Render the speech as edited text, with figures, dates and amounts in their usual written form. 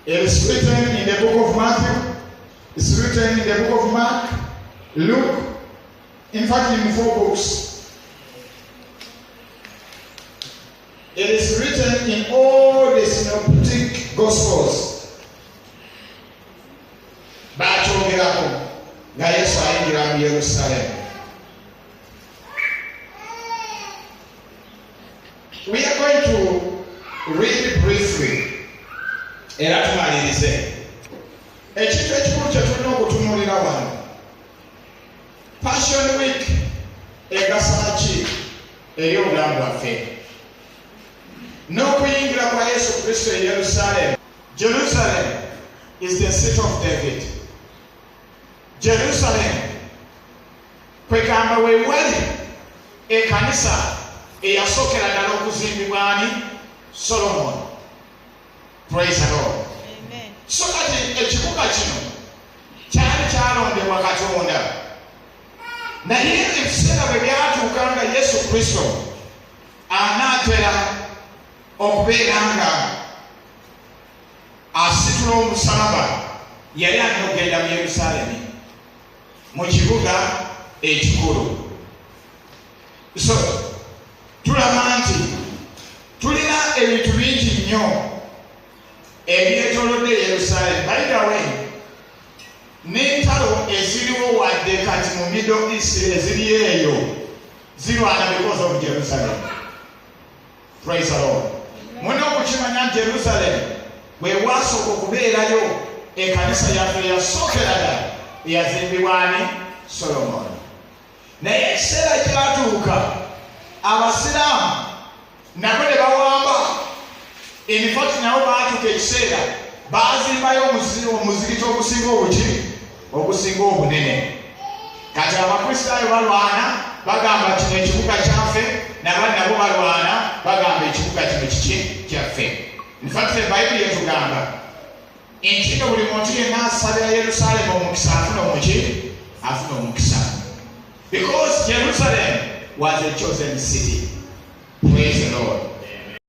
It is written in the book of Matthew, it's written in the book of Mark, Luke, in fact in 4 books. It is written in all the synoptic gospels. Bakyongerako nga Yesu ayingira mu Yerusalemu. We are going to read briefly. Era tumalirize. Ekintu ekikulu kye tulina okutunuulira wano. Passion Week egasa ki eri obulamu bwaffe. N'okuyingira kwa Yesu Kristo e Yerusalemu. Jerusalem is the city of David. Jerusalem kwegamba we wali ekanisa eyasookera ddala okuzimbibwa ani? Solomon. Praise the Lord. Amen. So kati ekibuga kino kyali kyalondebwa Katonda. Naye ebiseera bwe byatuuka nga Yesu Kristo anaatera okubeera nga asitula omusalaba, yali alina okugenda mu Yerusaalemi, mu kibuga ekikulu. So tulaba nti tulina ebintu bingi nnyo ebyetoolodde Yerusaalemi. By the way, n'entalo eziriwo wadde kati mu Middle East eziri eyo zirwana because of Jerusalem. Praise the Lord. Muna okukimanya Jerusalem bwe wasooka okubeerayo ekanisa yaffe yasookera ddala eyazimbibwa ani? Solomon. Naye ekiseera kyatuuka abasiraamu nabo ne bawamba. In fact nabo baatuuka ekiseera bazimbayo omuzikiti ogusinga obuki? Ogusinga obunene. Kati abakristaayo balwana bagamba kino ekibuga kyaffe, nabandi nabo balwana bagamba ekibuga kino kiki? Kyaffe. In fact Bayibuli etugamba nti buli muntu yenna asabira Yerusaalemu omukisa afuna omuki? Afuna omukisa. Because Jerusalem was a chosen city. Praise the Lord.